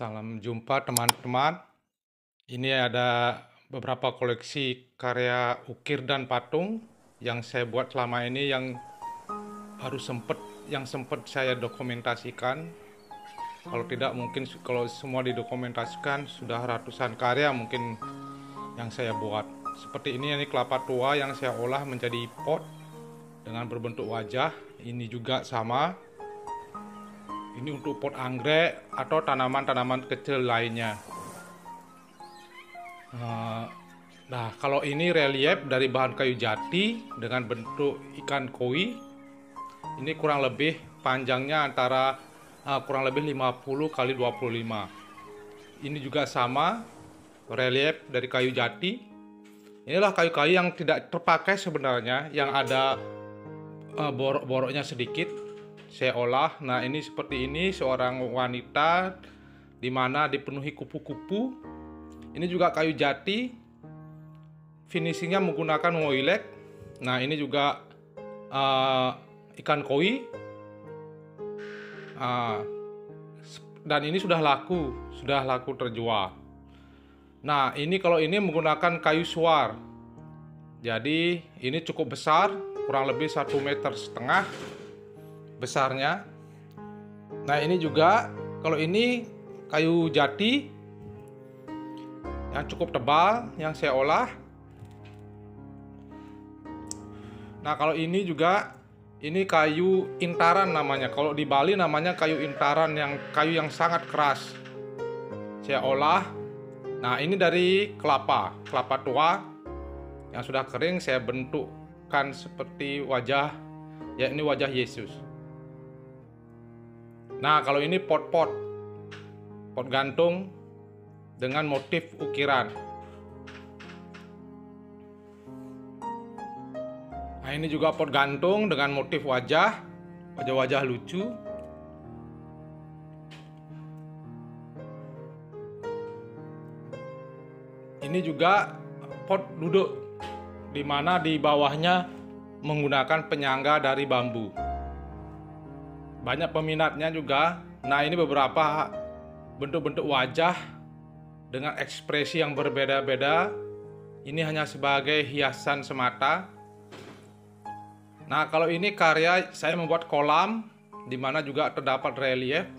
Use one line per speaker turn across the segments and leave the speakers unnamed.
Salam jumpa teman-teman. Ini ada beberapa koleksi karya ukir dan patung yang saya buat selama ini yang sempat saya dokumentasikan. Kalau tidak mungkin kalau semua didokumentasikan sudah ratusan karya mungkin yang saya buat. Seperti ini kelapa tua yang saya olah menjadi pot dengan berbentuk wajah. Ini juga sama. Ini untuk pot anggrek atau tanaman-tanaman kecil lainnya. Nah, kalau ini relief dari bahan kayu jati dengan bentuk ikan koi. Ini kurang lebih panjangnya antara kurang lebih 50 kali 25. Ini juga sama, relief dari kayu jati. Inilah kayu-kayu yang tidak terpakai sebenarnya, yang ada borok-boroknya sedikit. Saya olah. Nah, ini seperti ini, seorang wanita di mana dipenuhi kupu-kupu. Ini juga kayu jati, finishingnya menggunakan woilek. Nah, ini juga ikan koi, dan ini sudah laku terjual. Nah, ini kalau ini menggunakan kayu suar, jadi ini cukup besar, kurang lebih 1,5 meter besarnya. Nah, ini juga kalau ini kayu jati yang cukup tebal yang saya olah. Nah, kalau ini juga ini kayu intaran namanya. Kalau di Bali namanya kayu intaran, yang kayu yang sangat keras. Saya olah. Nah, ini dari kelapa tua yang sudah kering, saya bentukkan seperti wajah, ya ini wajah Yesus. Nah, kalau ini pot gantung dengan motif ukiran. Nah, ini juga pot gantung dengan motif wajah lucu. Ini juga pot duduk, di mana di bawahnya menggunakan penyangga dari bambu. Banyak peminatnya juga. Nah, ini beberapa bentuk-bentuk wajah dengan ekspresi yang berbeda-beda. Ini hanya sebagai hiasan semata. Nah, kalau ini karya saya membuat kolam, di mana juga terdapat relief.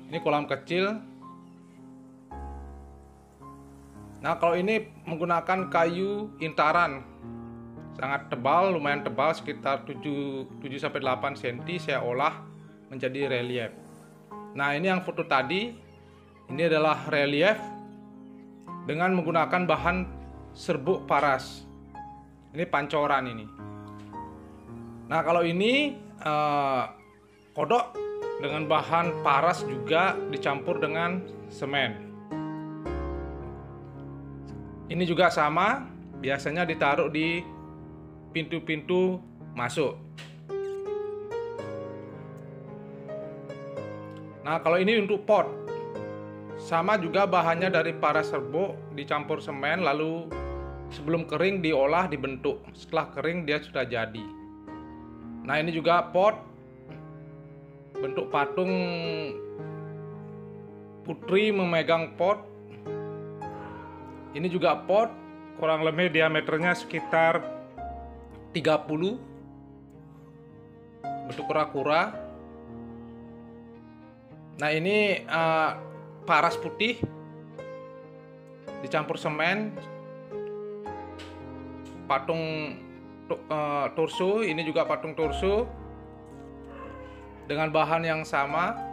Ini kolam kecil. Nah, kalau ini menggunakan kayu intaran, sangat tebal, lumayan tebal, sekitar 7-8 cm. Saya olah menjadi relief. Nah, ini yang foto tadi, ini adalah relief dengan menggunakan bahan serbuk paras. Ini pancoran ini. Nah, kalau ini kodok dengan bahan paras juga dicampur dengan semen. Ini juga sama, biasanya ditaruh di pintu-pintu masuk. Nah, kalau ini untuk pot, sama juga bahannya dari paras serbuk dicampur semen, lalu sebelum kering diolah, dibentuk. Setelah kering dia sudah jadi. Nah, ini juga pot bentuk patung putri memegang pot. Ini juga pot, kurang lebih diameternya sekitar 30, bentuk kura-kura. Nah, ini paras putih dicampur semen, patung torso. Ini juga patung torso dengan bahan yang sama.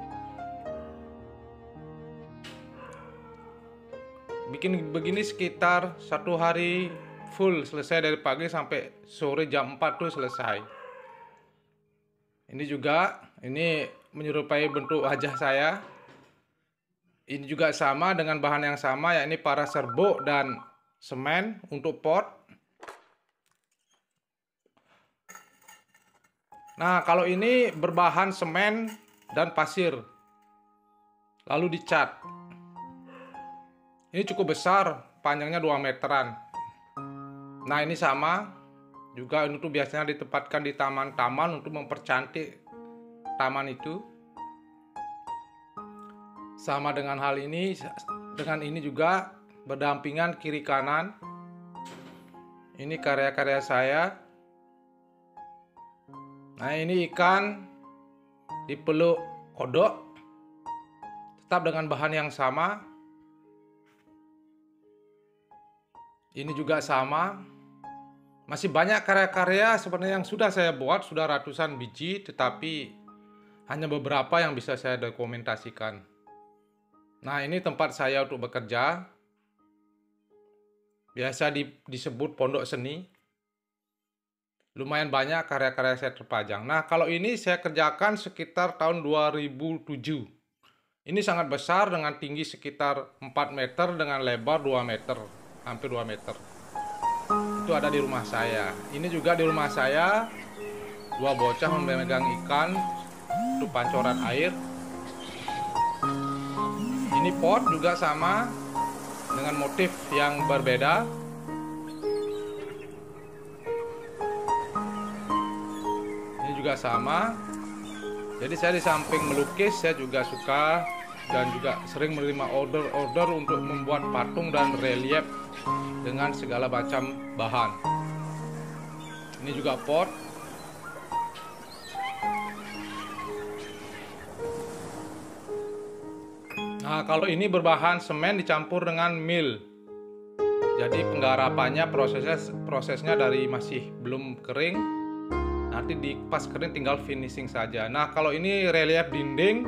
Bikin begini sekitar 1 hari full, selesai dari pagi sampai sore jam 4 tuh selesai. Ini juga, ini menyerupai bentuk wajah saya. Ini juga sama dengan bahan yang sama, yakni paras serbuk dan semen untuk pot. Nah, kalau ini berbahan semen dan pasir, lalu dicat. Ini cukup besar, panjangnya 2 meteran. Nah, ini sama juga, itu biasanya ditempatkan di taman-taman untuk mempercantik taman itu. Sama dengan hal ini, dengan ini juga berdampingan kiri kanan. Ini karya-karya saya. Nah, ini ikan dipeluk kodok, tetap dengan bahan yang sama. Ini juga sama. Masih banyak karya-karya sebenarnya yang sudah saya buat, sudah ratusan biji, tetapi hanya beberapa yang bisa saya dokumentasikan. Nah, ini tempat saya untuk bekerja. Biasa disebut pondok seni. Lumayan banyak karya-karya saya terpajang. Nah, kalau ini saya kerjakan sekitar tahun 2007. Ini sangat besar dengan tinggi sekitar 4 meter dengan lebar 2 meter, hampir 2 meter. Itu ada di rumah saya. Ini juga di rumah saya, dua bocah memegang ikan untuk pancoran air. Ini pot juga sama dengan motif yang berbeda. Ini juga sama. Jadi saya di samping melukis, saya juga suka dan juga sering menerima order untuk membuat patung dan relief dengan segala macam bahan. Ini juga pot. Nah, kalau ini berbahan semen dicampur dengan mil. Jadi penggarapannya prosesnya dari masih belum kering, nanti pas kering tinggal finishing saja. Nah, kalau ini relief dinding,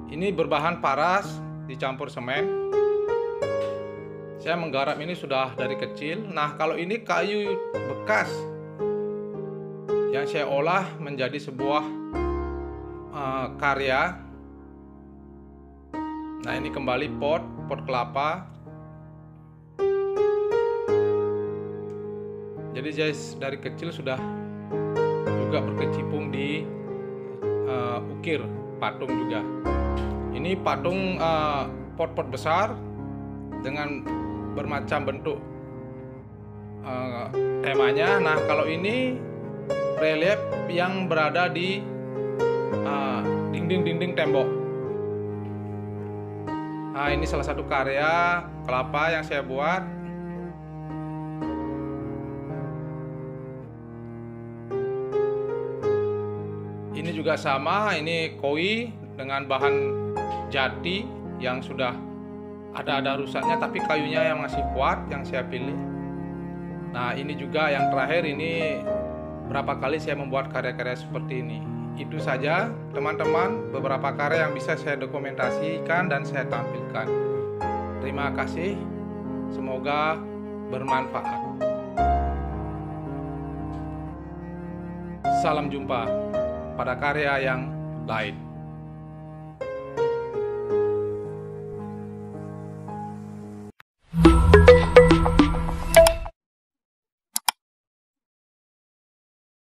ini berbahan paras dicampur semen. Saya menggarap ini sudah dari kecil. Nah, kalau ini kayu bekas yang saya olah menjadi sebuah karya. Nah, ini kembali pot kelapa. Jadi saya dari kecil sudah juga berkecimpung di ukir patung juga. Ini patung pot-pot besar dengan bermacam bentuk temanya. Nah, kalau ini relief yang berada di dinding-dinding tembok. Nah, ini salah satu karya kelapa yang saya buat. Ini juga sama, ini koi dengan bahan jati yang sudah ada rusaknya, tapi kayunya yang masih kuat yang saya pilih. Nah, ini juga yang terakhir, ini berapa kali saya membuat karya-karya seperti ini. Itu saja teman-teman, beberapa karya yang bisa saya dokumentasikan dan saya tampilkan. Terima kasih, semoga bermanfaat. Salam jumpa pada karya yang lain.